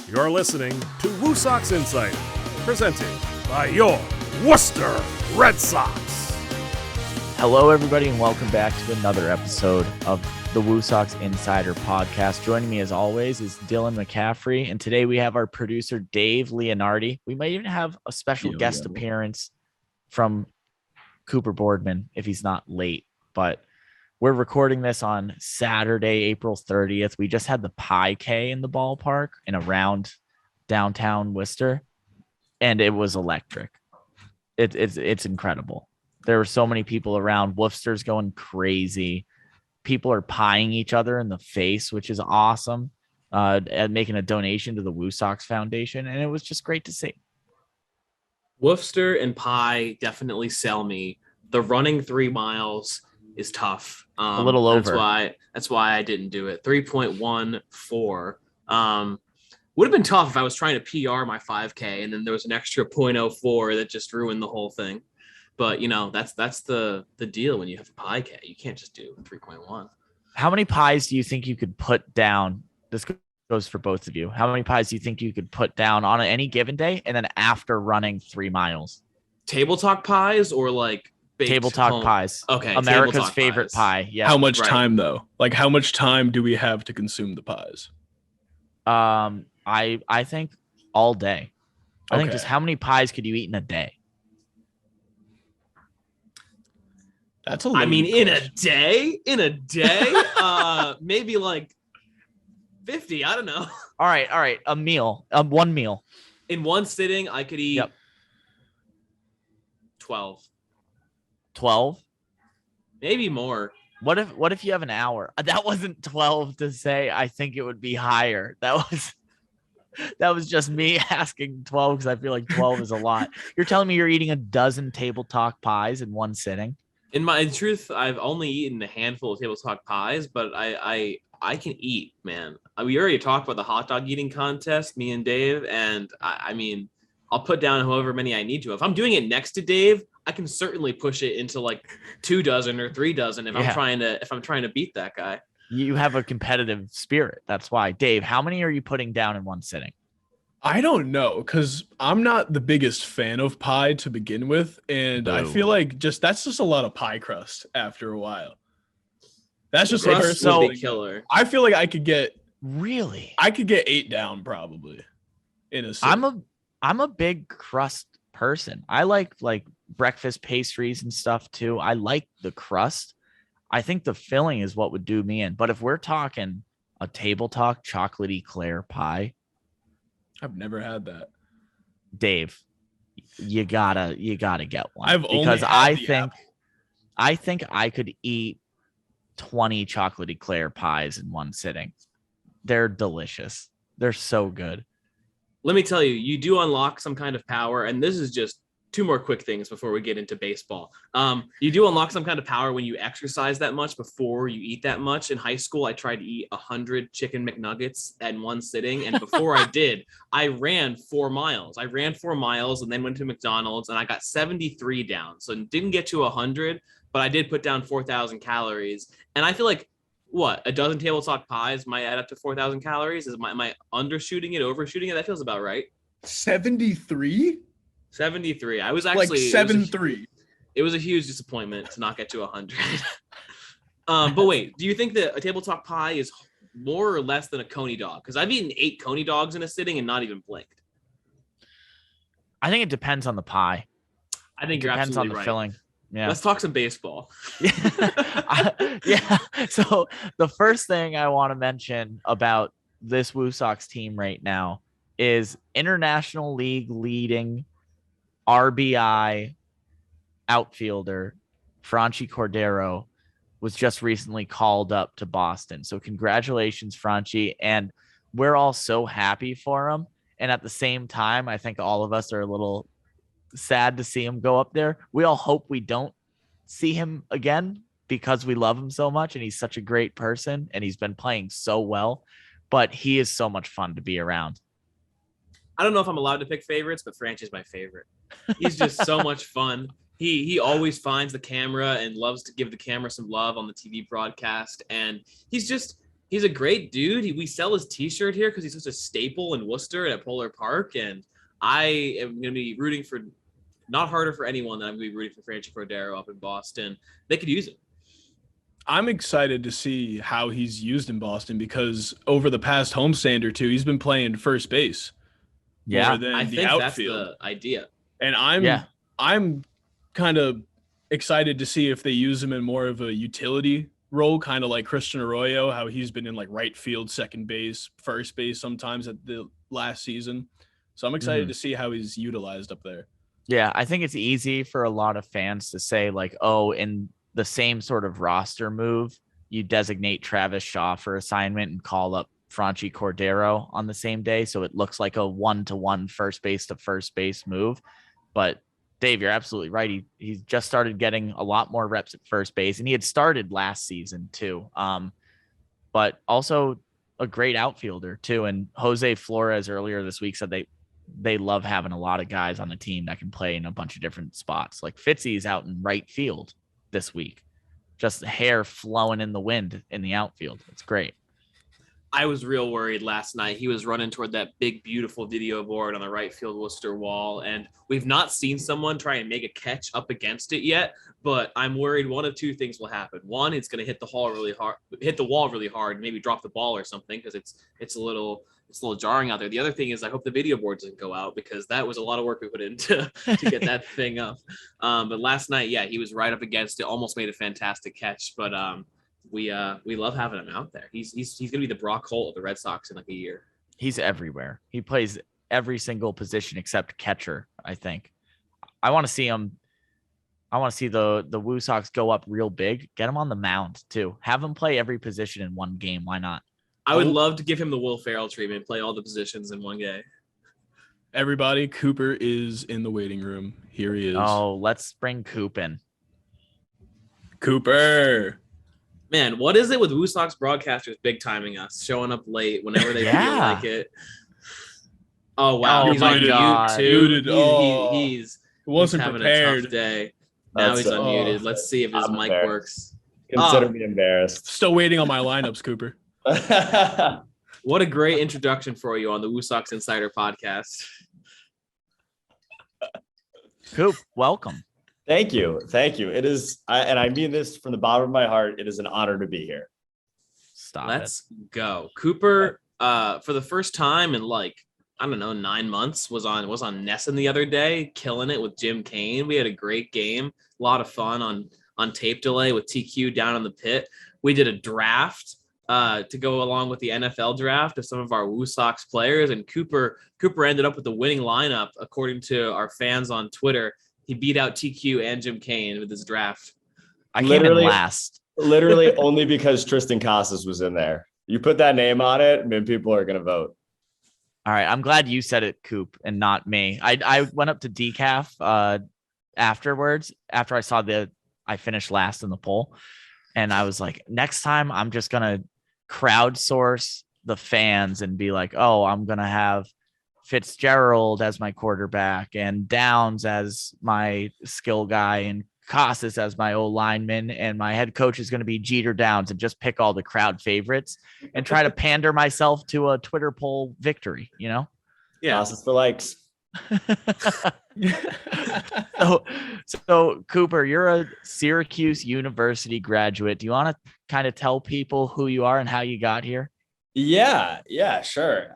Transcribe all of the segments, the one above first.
You're listening to WooSox Insider, presented by your Worcester Red Sox. Hello, everybody, and welcome back to another episode of the WooSox Insider podcast. Joining me, as always, is Dylan McCaffrey, and today we have our producer, Dave Leonardi. We might even have a special guest appearance from Cooper Boardman if he's not late, but we're recording this on Saturday, April 30th. We just had the Pi K in the ballpark and around downtown Worcester, and it was electric. It's incredible. There were so many people around. Worcester's going crazy. People are pieing each other in the face, which is awesome, and making a donation to the WooSox Foundation, and it was just great to see. Worcester and pie definitely sell me. The running 3 miles is tough. A little over. That's why I didn't do it. 3.14. Would have been tough if I was trying to PR my 5K and then there was an extra 0.04 that just ruined the whole thing. But you know, that's the deal when you have a pie K. You can't just do 3.1. How many pies do you think you could put down? This goes for both of you. How many pies do you think you could put down on any given day and then after running 3 miles? Table talk pies or like Table talk pies. Okay. America's favorite pie. Yeah. How much time though? Like how much time do we have to consume the pies? I think all day. I think just how many pies could you eat in a day? That's a in a day? Maybe like 50. I don't know. All right. A meal. One meal. In one sitting, I could eat 12. 12? Maybe more. What if you have an hour? That wasn't 12 to say. I think it would be higher. That was just me asking 12 because I feel like 12 is a lot. You're telling me you're eating a dozen table talk pies in one sitting? In truth, I've only eaten a handful of table talk pies, but I can eat, man. We already talked about the hot dog eating contest, me and Dave, and I mean, I'll put down however many I need to. If I'm doing it next to Dave, I can certainly push it into like 2 dozen or 3 dozen if I'm trying to beat that guy. You have a competitive spirit. That's why. Dave, how many are you putting down in one sitting? I don't know because I'm not the biggest fan of pie to begin with, and I feel like that's just a lot of pie crust after a while. That's just like so killer. I feel like I could get 8 down probably in a sitting. I'm a big crust person. I like breakfast pastries and stuff too. I like the crust. I think the filling is what would do me in. But if we're talking a table talk chocolatey Eclair pie, I've never had that. Dave, you gotta get one. I think I could eat 20 chocolate eclair pies in one sitting. They're delicious. They're so good. Let me tell you, you do unlock some kind of power, and this is just 2 more quick things before we get into baseball. You do unlock some kind of power when you exercise that much before you eat that much. In high school, I tried to eat 100 chicken McNuggets in one sitting, and before I did, I ran 4 miles. I ran 4 miles and then went to McDonald's, and I got 73 down. So didn't get to 100, but I did put down 4,000 calories. And I feel like, a dozen table talk pies might add up to 4,000 calories? Am I undershooting it, overshooting it? That feels about right. 73? 73. I was actually like 7-3. It was a huge disappointment to not get to 100. But wait, do you think that a table talk pie is more or less than a Coney dog? Because I've eaten 8 Coney dogs in a sitting and not even blinked. I think it depends on the pie. I think it depends on the filling. Yeah. Let's talk some baseball. Yeah. So the first thing I want to mention about this WooSox team right now is International League leading RBI outfielder Franchi Cordero was just recently called up to Boston. So congratulations, Franchi. And we're all so happy for him. And at the same time, I think all of us are a little sad to see him go up there. We all hope we don't see him again because we love him so much and he's such a great person and he's been playing so well, but he is so much fun to be around. I don't know if I'm allowed to pick favorites, but Franchi's my favorite. He's just so much fun. He always finds the camera and loves to give the camera some love on the TV broadcast. And he's just he's a great dude. We sell his T-shirt here because he's such a staple in Worcester at Polar Park, and I am going to be rooting for not harder for anyone than I'm going to be rooting for Franchi Cordero up in Boston. They could use it. I'm excited to see how he's used in Boston because over the past homestand or two, he's been playing first base. Yeah, more than I the think outfield. that's the idea. And I'm kind of excited to see if they use him in more of a utility role, kind of like Christian Arroyo, how he's been in like right field, second base, first base sometimes at the last season. So I'm excited to see how he's utilized up there. Yeah, I think it's easy for a lot of fans to say like, oh, in the same sort of roster move, you designate Travis Shaw for assignment and call up Franchi Cordero on the same day. So it looks like a 1-to-1 first base to first base move. But Dave, you're absolutely right. He's just started getting a lot more reps at first base, and he had started last season too. But also a great outfielder too. And Jose Flores earlier this week said they love having a lot of guys on the team that can play in a bunch of different spots. Like Fitzy's out in right field this week, just hair flowing in the wind in the outfield. It's great. I was real worried last night. He was running toward that big, beautiful video board on the right field Worcester wall, and we've not seen someone try and make a catch up against it yet. But I'm worried one of two things will happen. One, it's going to hit the wall really hard, maybe drop the ball or something because it's a little jarring out there. The other thing is I hope the video board doesn't go out because that was a lot of work we put into to get that thing up. But last night, yeah, he was right up against it, almost made a fantastic catch, but we love having him out there. He's going to be the Brock Holt of the Red Sox in like a year. He's everywhere. He plays every single position except catcher, I think. I want to see him. I want to see the WooSox go up real big. Get him on the mound too. Have him play every position in one game. Why not? I would love to give him the Will Ferrell treatment, play all the positions in one game. Everybody, Cooper is in the waiting room. Here he is. Oh, let's bring Coop in. Cooper. Man, what is it with WooSox broadcasters big timing us, showing up late whenever they feel like it? Oh wow, Oh, he's my on God. mute too. He He's wasn't having prepared. a tough day. Now he's unmuted. Let's see if his mic works. Consider me embarrassed. Still waiting on my lineups, Cooper. What a great introduction for you on the WooSox Insider podcast. Coop, welcome. Thank you. It is, and I mean this from the bottom of my heart. It is an honor to be here. Let's go. Cooper, for the first time in like, I don't know, 9 months, was on NESN the other day, killing it with Jim Kane. We had a great game, a lot of fun on tape delay with TQ down in the pit. We did a draft to go along with the NFL draft of some of our WooSox players, and Cooper ended up with the winning lineup according to our fans on Twitter. He beat out TQ and Jim Kane with his draft. I came in last. Literally only because Tristan Casas was in there. You put that name on it, and people are going to vote. All right. I'm glad you said it, Coop, and not me. I went up to decaf afterwards after I saw I finished last in the poll. And I was like, next time I'm just going to crowdsource the fans and be like, oh, I'm going to have Fitzgerald as my quarterback and Downs as my skill guy and Casas as my O lineman, and my head coach is going to be Jeter Downs, and just pick all the crowd favorites and try to pander myself to a Twitter poll victory, you know? Yeah. Casas for likes. So Cooper, you're a Syracuse University graduate. Do you want to kind of tell people who you are and how you got here? Yeah, sure.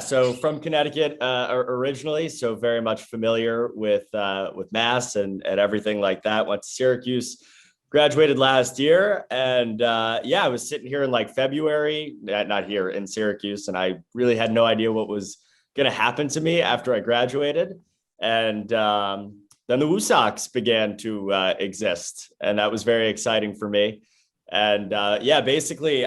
So from Connecticut originally, so very much familiar with Mass and everything like that. Went to Syracuse, graduated last year, and I was sitting here in like February, not here in Syracuse, and I really had no idea what was going to happen to me after I graduated. And then the WooSox began to exist, and that was very exciting for me. And basically,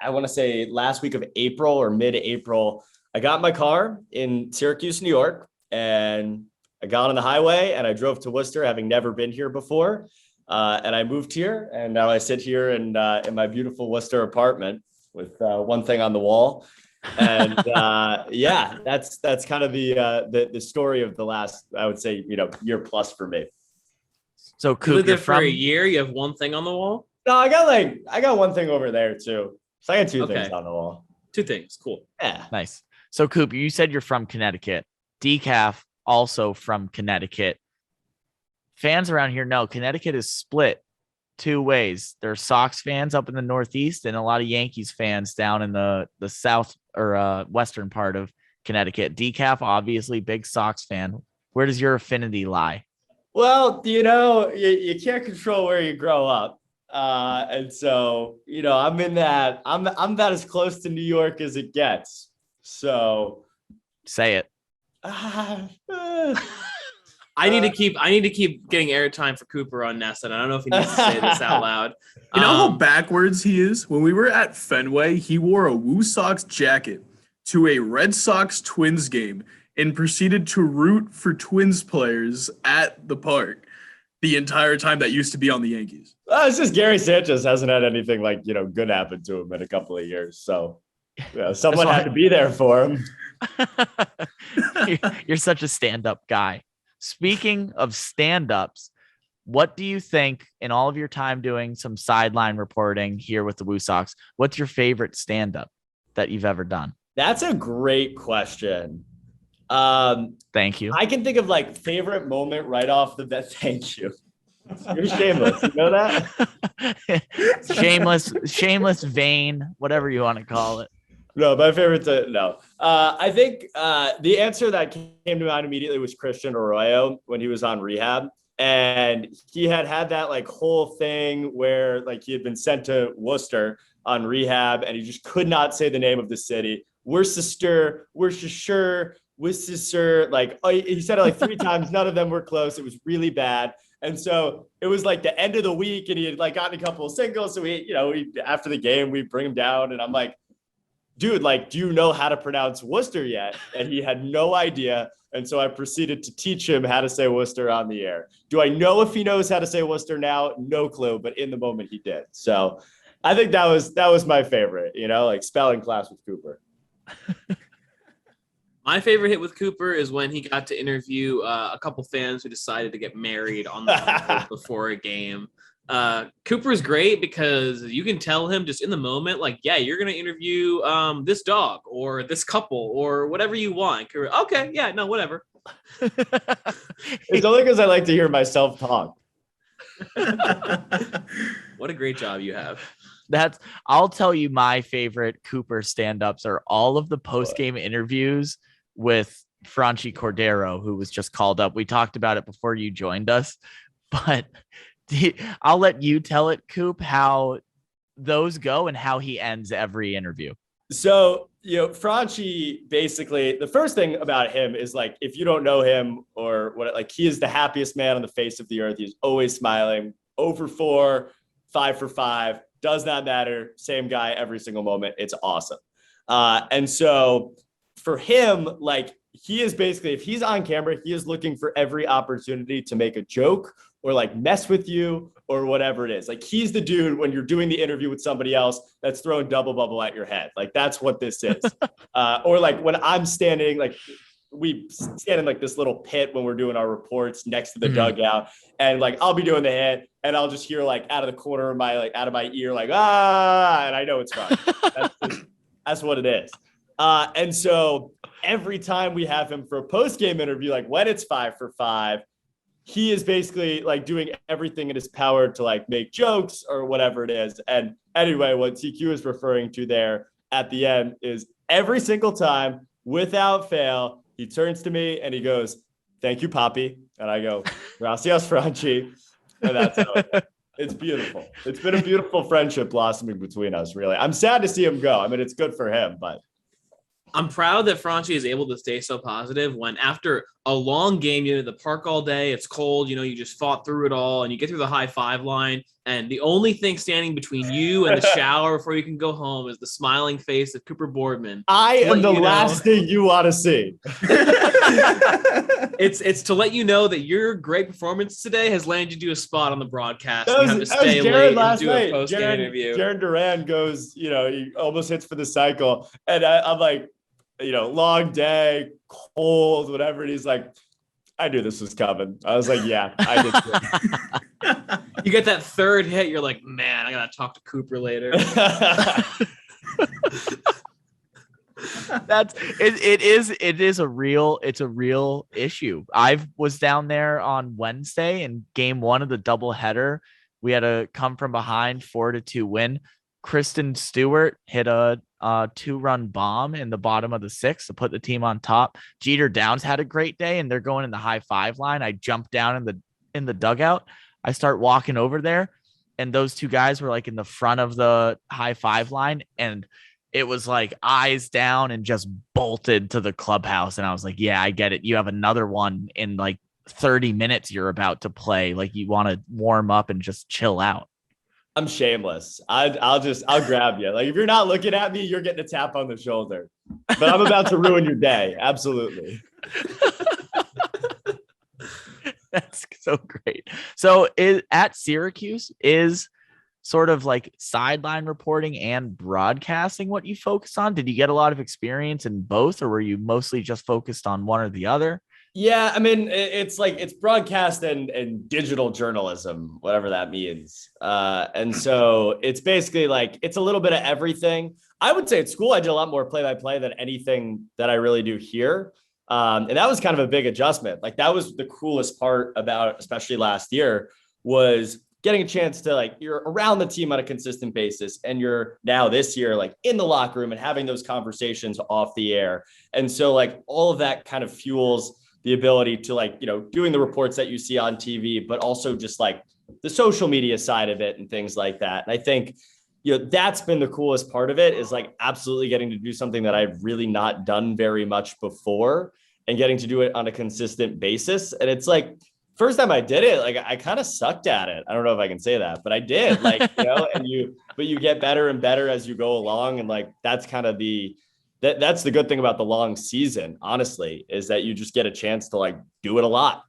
I want to say last week of April or mid-April, I got in my car in Syracuse, New York, and I got on the highway and I drove to Worcester, having never been here before. And I moved here, and now I sit here in my beautiful Worcester apartment with one thing on the wall. And that's kind of the story of the last, I would say, year plus for me. So Coop, you lived there for a year. You have one thing on the wall. No, I got one thing over there too. So I got two Okay. things on the wall. Two things. Cool. Yeah. Nice. So Coop, you said you're from Connecticut. Decaf also from Connecticut. Fans around here know Connecticut is split two ways. There's Sox fans up in the Northeast and a lot of Yankees fans down in the south or western part of Connecticut. Decaf, obviously, big Sox fan. Where does your affinity lie? Well, you can't control where you grow up. And so, I'm in that, I'm about as close to New York as it gets. So Say it. I need to keep getting airtime for Cooper on NESN. I don't know if he needs to say this out loud. You know how backwards he is? When we were at Fenway, he wore a WooSox jacket to a Red Sox Twins game and proceeded to root for Twins players at the park the entire time that used to be on the Yankees. It's just Gary Sanchez hasn't had anything good happen to him in a couple of years. So someone had to be there for him. You're such a stand-up guy. Speaking of stand-ups, what do you think in all of your time doing some sideline reporting here with the WooSox, what's your favorite stand-up that you've ever done? That's a great question. Thank you. I can think of favorite moment right off the bat. Thank you. You're shameless. You know that? shameless, vain, whatever you want to call it. No, my favorite. No, I think the answer that came to mind immediately was Christian Arroyo when he was on rehab, and he had that whole thing where he had been sent to Worcester on rehab, and he just could not say the name of the city. Worcester. He said it 3 times. None of them were close. It was really bad. And so it was the end of the week, and he had gotten a couple of singles. So we after the game, we bring him down, and I'm like, dude, do you know how to pronounce Worcester yet? And he had no idea. And so I proceeded to teach him how to say Worcester on the air. Do I know if he knows how to say Worcester now? No clue, but in the moment he did. So I think that was my favorite, spelling class with Cooper. My favorite hit with Cooper is when he got to interview a couple fans who decided to get married on the field before a game. Cooper's great because you can tell him just in the moment, you're going to interview this dog or this couple or whatever you want. Okay, yeah, no, whatever. It's only because I like to hear myself talk. What a great job you have. I'll tell you my favorite Cooper stand-ups are all of the post-game interviews with Franchi Cordero, who was just called up. We talked about it before you joined us, but I'll let you tell it, Coop, how those go and how he ends every interview. So, Franchi, basically, the first thing about him is if you don't know him or what, he is the happiest man on the face of the earth. He's always smiling. 0 for 4, 5 for 5. Does not matter. Same guy every single moment. It's awesome. And so for him, he is basically, if he's on camera, he is looking for every opportunity to make a joke or mess with you or whatever it is. He's the dude when you're doing the interview with somebody else that's throwing double bubble at your head. That's what this is. Or when I'm standing, we stand in this little pit when we're doing our reports next to the dugout, and I'll be doing the hit and I'll just hear out of the corner of my out of my ear and I know it's fun. That's what it is. And so every time we have him for a post-game interview, when it's 5 for 5, he is basically doing everything in his power to make jokes or whatever it is. And anyway, what TQ is referring to there at the end is every single time without fail, he turns to me and he goes, "Thank you, Poppy." And I go, "Gracias, Franchi." And that's how it's beautiful. It's been a beautiful friendship blossoming between us, really. I'm sad to see him go. I mean, it's good for him, but I'm proud that Franchi is able to stay so positive when after a long game, you're in the park all day, it's cold, you just fought through it all and you get through the high five line. And the only thing standing between you and the shower before you can go home is the smiling face of Cooper Boardman. I am the last thing you want to see. It's to let you know that your great performance today has landed you a spot on the broadcast. You have to stay late and do a post-game interview. Jaron Duran goes, he almost hits for the cycle. And I'm like, long day, cold, whatever. And he's like, "I knew this was coming." I was like, "Yeah, I did too." You get that third hit, you're like, "Man, I gotta talk to Cooper later." It is a real issue. I was down there on Wednesday in game 1 of the doubleheader. We had a come from behind 4-2 win. Kristen Stewart hit a 2-run bomb in the bottom of the 6th to put the team on top. Jeter Downs had a great day, and they're going in the high five line. I jumped down in the dugout. I start walking over there, and those two guys were like in the front of the high five line, and it was like eyes down and just bolted to the clubhouse. And I was like, yeah, I get it. You have another one in like 30 minutes you're about to play. Like you want to warm up and just chill out. I'm shameless. I'll grab you. Like if you're not looking at me, you're getting a tap on the shoulder. But I'm about to ruin your day. Absolutely. That's so great. So at Syracuse is sort of like sideline reporting and broadcasting what you focus on? Did you get a lot of experience in both, or were you mostly just focused on one or the other? Yeah, I mean, it's broadcast and digital journalism, whatever that means. And so it's basically like, it's a little bit of everything. I would say at school, I did a lot more play-by-play than anything that I really do here. And that was kind of a big adjustment. Like that was the coolest part about, especially last year, was getting a chance to like, you're around the team on a consistent basis. And you're now this year, like in the locker room and having those conversations off the air. And so like all of that kind of fuels the ability to like, you know, doing the reports that you see on TV, but also just like the social media side of it and things like that. And I think, you know, that's been the coolest part of it, is like absolutely getting to do something that I've really not done very much before and getting to do it on a consistent basis. And it's like, first time I did it, like I kind of sucked at it. I don't know if I can say that, but I did, like, you know, but you get better and better as you go along. And like, that's kind of that's the good thing about the long season, honestly, is that you just get a chance to like do it a lot.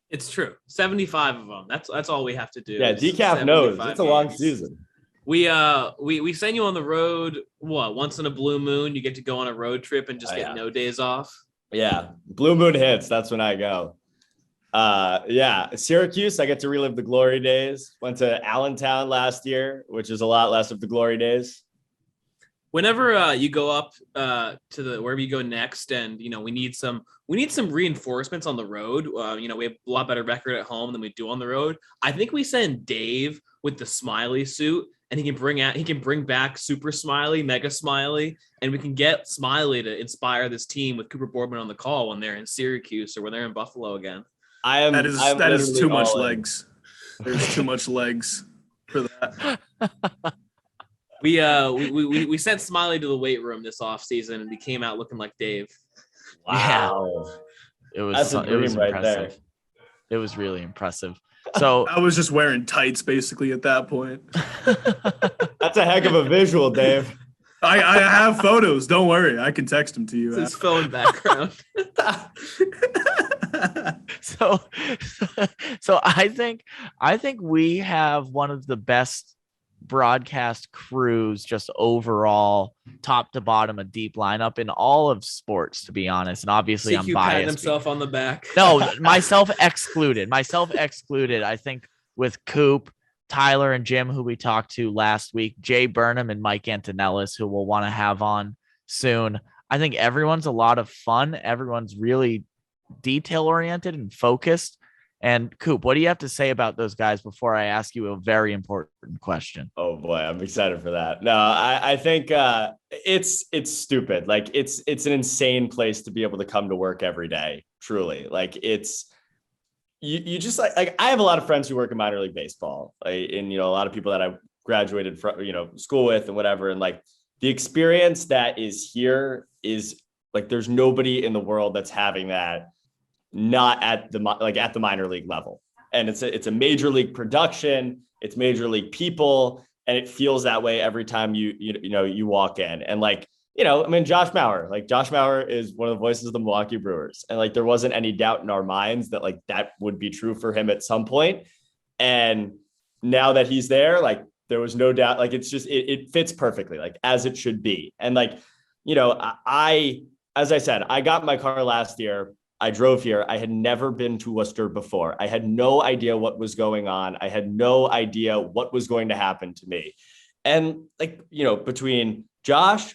It's true. 75 of them. That's all we have to do. Yeah, decaf knows it's a long season. We send you on the road. What, once in a blue moon, you get to go on a road trip and just get no days off. Yeah, blue moon hits. That's when I go. Yeah, Syracuse, I get to relive the glory days. Went to Allentown last year, which is a lot less of the glory days. Whenever you go up to the wherever you go next, and you know we need some reinforcements on the road. You know, we have a lot better record at home than we do on the road. I think we send Dave with the Smiley suit, and he can bring back Super Smiley, Mega Smiley, and we can get Smiley to inspire this team with Cooper Boardman on the call when they're in Syracuse or when they're in Buffalo again. That is too much legs. There's too much legs for that. We sent Smiley to the weight room this offseason, and he came out looking like Dave. Wow. Yeah. It was right impressive. there. It was really impressive. So I was just wearing tights basically at that point. That's a heck of a visual, Dave. I have photos. Don't worry. I can text them to you. His phone background. So I think we have one of the best broadcast crews, just overall, top to bottom, a deep lineup in all of sports, to be honest. And obviously CQ I'm biased. patting himself on the back. No, myself excluded. I think with Coop, Tyler, and Jim, who we talked to last week, Jay Burnham and Mike Antonellis, who we'll want to have on soon. I think everyone's a lot of fun. Everyone's really detail oriented and focused. And Coop, what do you have to say about those guys before I ask you a very important question? Oh boy, I'm excited for that. No, I think it's stupid. Like it's an insane place to be able to come to work every day. Truly, like it's you just like I have a lot of friends who work in minor league baseball, and a lot of people that I graduated from school with and whatever. And like the experience that is here is like there's nobody in the world that's having that. Not at the minor league level. And it's a major league production, it's major league people, and it feels that way every time you walk in. And Josh Mauer is one of the voices of the Milwaukee Brewers. And like there wasn't any doubt in our minds that like that would be true for him at some point. And now that he's there, like there was no doubt, like it's just it fits perfectly, like as it should be. And like, as I said, I got in my car last year. I drove here. I had never been to Worcester before. I had no idea what was going on. I had no idea what was going to happen to me. And between Josh,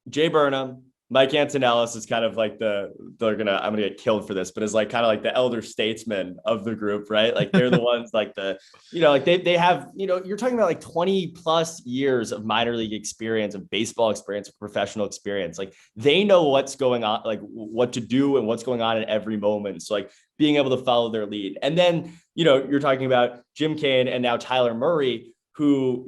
Jay Burnham, Mike Antonellis is kind of like I'm gonna get killed for this, but is like kind of like the elder statesman of the group, right? Like they're the ones like they have, you're talking about like 20 plus years of minor league experience, of baseball experience, of professional experience. Like they know what's going on, like what to do and what's going on in every moment. So like being able to follow their lead. And then, you're talking about Jim Kane and now Tyler Murray, who,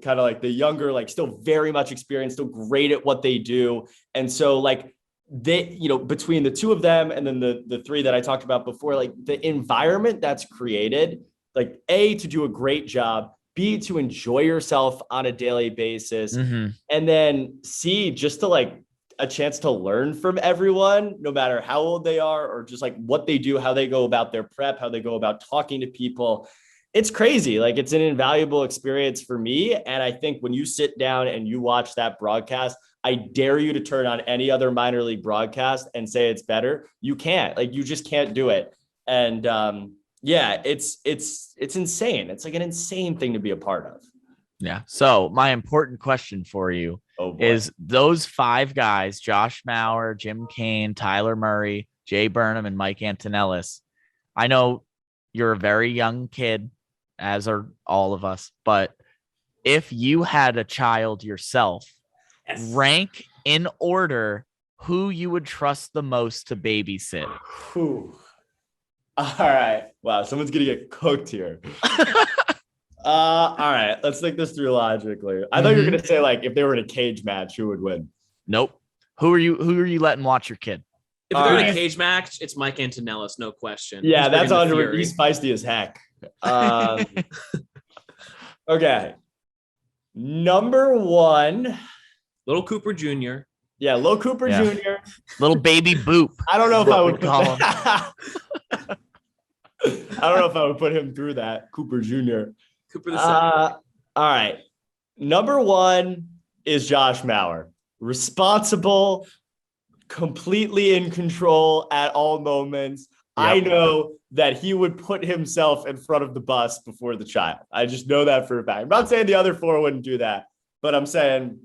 kind of like the younger, like still very much experienced, still great at what they do. And so like they, between the two of them and then the three that I talked about before, like the environment that's created, like A, to do a great job, B, to enjoy yourself on a daily basis, and then C, just to like a chance to learn from everyone, no matter how old they are, or just like what they do, how they go about their prep, how they go about talking to people. It's crazy. Like it's an invaluable experience for me. And I think when you sit down and you watch that broadcast, I dare you to turn on any other minor league broadcast and say it's better. You can't, like, you just can't do it. And it's insane. It's like an insane thing to be a part of. Yeah. So my important question for you is those five guys, Josh Mauer, Jim Kane, Tyler Murray, Jay Burnham, and Mike Antonellis. I know you're a very young kid, as are all of us. But if you had a child yourself, rank in order who you would trust the most to babysit. All right. Wow. Someone's going to get cooked here. All right. Let's think this through logically. I thought you were going to say like, if they were in a cage match, who would win? Nope. Who are you letting watch your kid? If they're in a cage match, it's Mike Antonellis, no question. Yeah, that's on. He's feisty as heck. Okay. Number one. Little Cooper Jr. Yeah, Lil Cooper Jr. Little baby Boop. I don't know if I would call him. I don't know if I would put him through that. Cooper Jr. Cooper the second. All right. Number one is Josh Mauer. Responsible, completely in control at all moments. Yep. I know that he would put himself in front of the bus before the child. I just know that for a fact. I'm not saying the other four wouldn't do that, but I'm saying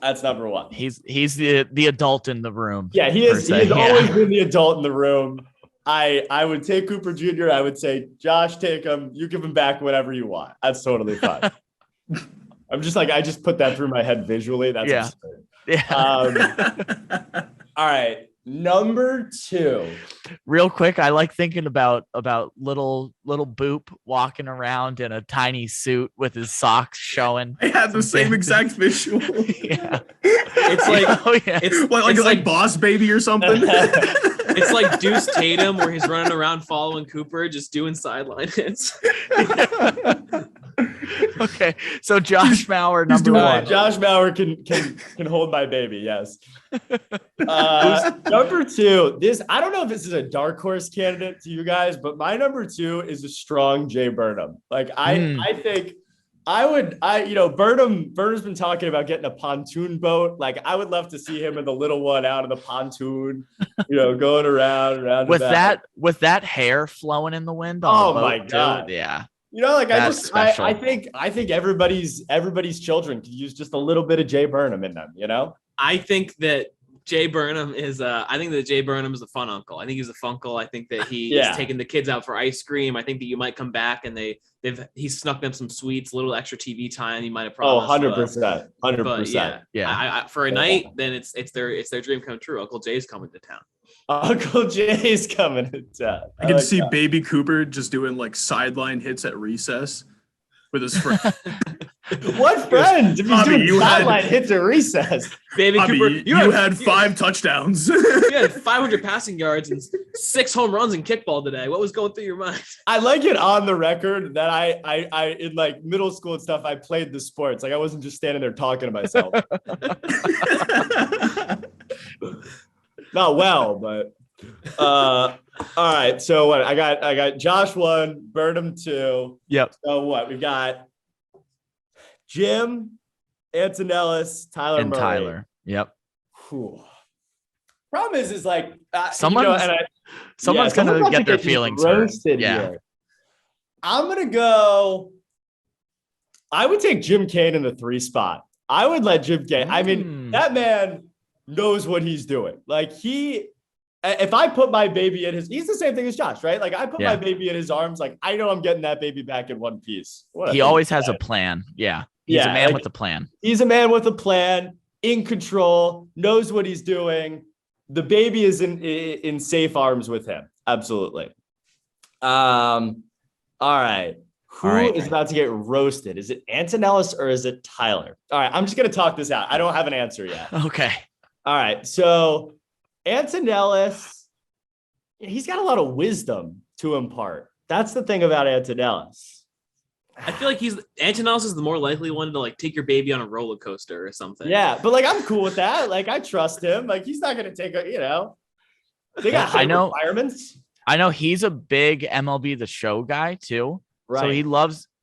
that's number one. He's the adult in the room. Yeah, he is. He has always been the adult in the room. I would take Cooper Jr. I would say, Josh, take him. You give him back whatever you want. That's totally fine. I'm just like, I just put that through my head visually. That's absurd. Yeah. All right. Number two. Real quick, I like thinking about little Boop walking around in a tiny suit with his socks showing. I had the same exact visual. Yeah. It's like it's like Boss Baby or something. It's like Deuce Tatum where he's running around following Cooper, just doing sideline hits. Okay, so Josh Mauer, number one. Josh Mauer can hold my baby. Yes. Number two. I don't know if this is a dark horse candidate to you guys, but my number two is a strong Jay Burnham. Like I think Burnham's been talking about getting a pontoon boat. Like I would love to see him and the little one out in the pontoon, going around with that hair flowing in the wind. On the boat, my God. Too. Yeah. I think everybody's children could use just a little bit of Jay Burnham in them, I think that Jay Burnham is a fun uncle. I think he's a funkle. I think that he's taking the kids out for ice cream. I think that you might come back and he's snuck them some sweets, a little extra TV time. He might have promised. 100%. Yeah. For a night, then it's their dream come true. Uncle Jay's coming to town. Uncle Jay's coming to town. I can see Baby Cooper just doing like sideline hits at recess with his friend. What friend? If he's doing sideline hits at recess. Baby Cooper, you had 5 touchdowns. You had 500 passing yards and 6 home runs in kickball today. What was going through your mind? I like it on the record that I in like middle school and stuff, I played the sports. Like I wasn't just standing there talking to myself. Not well, but all right. So what I got Josh 1, Burnham 2. Yep. So what we got? Jim, Antonellis, Tyler and Murray. Tyler. Yep. Whew. Problem is like someone's gonna get their feelings hurt. Here. I'm gonna go. I would take Jim Kane in the 3 spot. I would let Jim Kane. I mean, That man knows what he's doing. Like if I put my baby in he's the same thing as Josh, right? Like I put my baby in his arms, like I know I'm getting that baby back in one piece. He always has a plan. Yeah. He's a man with a plan. He's a man with a plan, in control, knows what he's doing. The baby is in safe arms with him. Absolutely. All right. Who is about to get roasted? Is it Antonellis or is it Tyler? All right. I'm just going to talk this out. I don't have an answer yet. Okay. All right. So Antonellis, he's got a lot of wisdom to impart. That's the thing about Antonellis. I feel like Antonellis is the more likely one to like take your baby on a roller coaster or something. Yeah, but like I'm cool with that. Like I trust him. Like he's not going to take they got high requirements. I know he's a big MLB The Show guy too. Right. So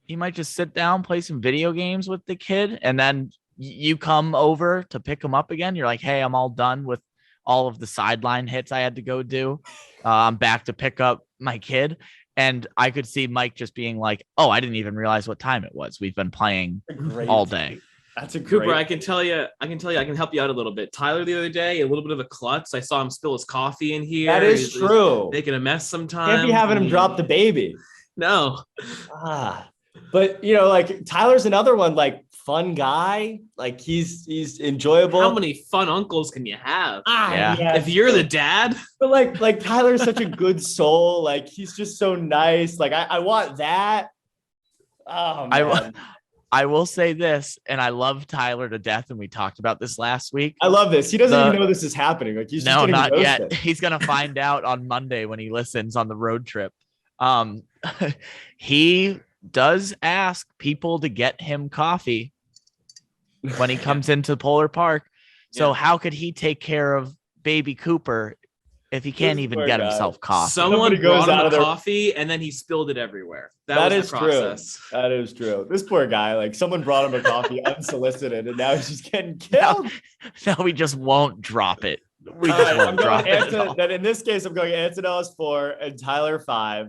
he might just sit down, play some video games with the kid, and then you come over to pick him up again. You're like, hey, I'm all done with all of the sideline hits I had to go do. I'm back to pick up my kid. And I could see Mike just being like, oh, I didn't even realize what time it was. We've been playing all day. That's a Cooper. I can tell you, I can help you out a little bit. Tyler, the other day, a little bit of a klutz. I saw him spill his coffee in here. That is true. Making a mess sometimes. Can't be having him drop the baby. No. But like Tyler's another one, like fun guy. Like he's enjoyable. How many fun uncles can you have? Yeah. If you're the dad. But like Tyler's such a good soul. Like he's just so nice. Like I want that. Oh man. I will say this, and I love Tyler to death, and we talked about this last week. I love this. He doesn't even know this is happening. Like he's just getting not roasted. yet. He's gonna find out on Monday when he listens on the road trip. He does ask people to get him coffee when he comes into Polar Park. So how could he take care of baby Cooper if he can't even get himself coffee? Someone brought him the coffee and then he spilled it everywhere. That is true. That is true. This poor guy, like someone brought him a coffee unsolicited and now he's just getting killed. Now we just won't drop it. We just won't drop it. Then in this case, I'm going Antonellis 4 and Tyler 5.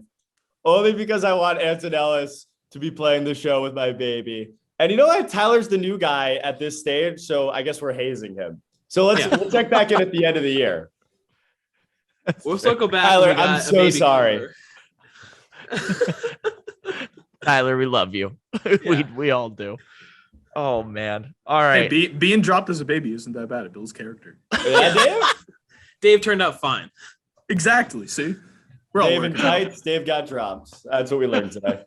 Only because I want Antonellis to be playing the show with my baby. And you know what? Tyler's the new guy at this stage, so I guess we're hazing him. So we'll check back in at the end of the year. We'll circle back. Tyler, I'm so sorry. Tyler, we love you. We all do. Oh man. All right. Hey, being dropped as a baby isn't that bad. It builds character. Yeah, Dave? Dave turned out fine. Exactly. See? Dave in tights, Dave got drops. That's what we learned today.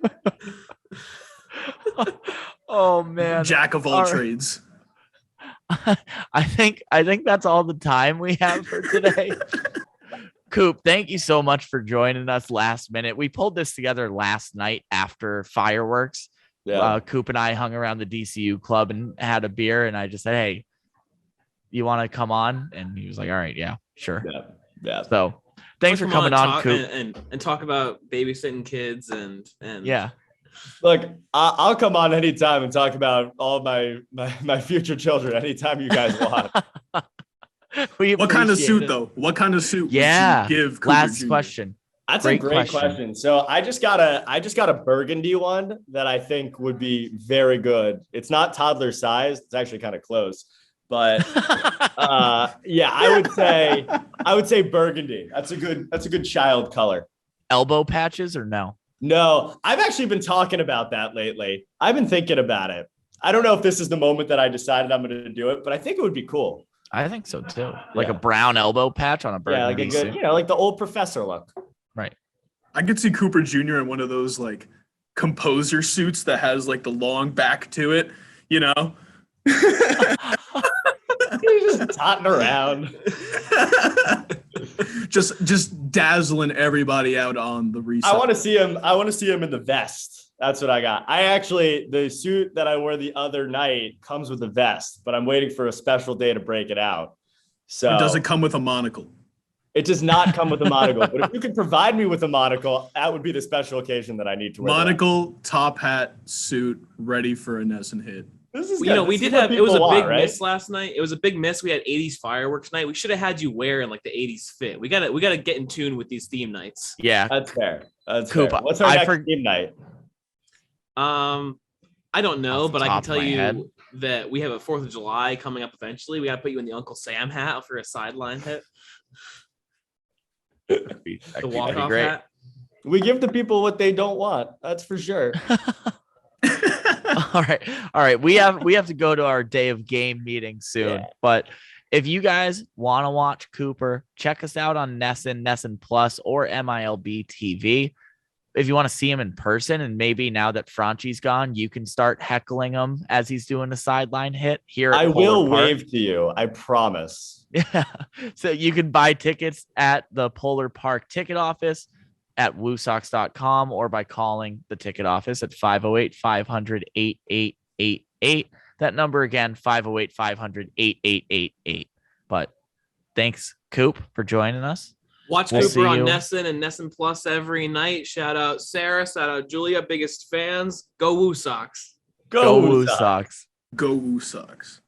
Oh man. Jack of all trades. I think that's all the time we have for today. Coop, thank you so much for joining us last minute. We pulled this together last night after fireworks. Yeah. Coop and I hung around the DCU club and had a beer, and I just said, hey, you want to come on? And he was like, all right, yeah, sure. Yeah. So thanks for coming on, Coop. And talk about babysitting kids and yeah. Look, I'll come on anytime and talk about all my future children anytime you guys want. What kind of suit, though? What kind of suit would you give Cooper Last Jr.? question. That's a great question. So I just got a burgundy one that I think would be very good. It's not toddler size. It's actually kind of close. But I would say burgundy. That's a good child color. Elbow patches or no? No, I've actually been talking about that lately. I've been thinking about it. I don't know if this is the moment that I decided I'm going to do it, but I think it would be cool. I think so too. Like a brown elbow patch on a burgundy like a good, like the old professor look. Right. I could see Cooper Jr. in one of those like composer suits that has like the long back to it, you know? He's just totting around. just dazzling everybody out on the reset. I want to see him in the vest. That's what I got. The suit that I wore the other night comes with a vest, but I'm waiting for a special day to break it out. So does it come with a monocle? It does not come with a monocle, but if you could provide me with a monocle, that would be the special occasion that I need to wear. Monocle, top hat, suit, ready for a NESN hit. This is it was a big miss last night. It was a big miss. We had 80s fireworks night. We should have had you wear in like the 80s fit. We gotta get in tune with these theme nights. Yeah. That's fair. Coop, what's our next theme night? I don't know, but I can tell you that we have a 4th of July coming up eventually. We got to put you in the Uncle Sam hat for a sideline hit. The walk-off great. hat. We give the people what they don't want. That's for sure. All right. We have to go to our day of game meeting soon. Yeah. But if you guys want to watch Cooper, check us out on NESN Plus, or MILB TV. If you want to see him in person, and maybe now that Franchi's gone, you can start heckling him as he's doing a sideline hit here. I At will Polar Park. wave to you. I promise. Yeah. So you can buy tickets at the Polar Park ticket office at WooSox.com, or by calling the ticket office at 508-500-8888. That number again, 508-500-8888. But thanks, Coop, for joining us. Watch We'll see Cooper on you. NESN and NESN Plus every night. Shout out Sarah. Shout out Julia. Biggest fans. Go WooSox. Go WooSox. WooSox. Go WooSox.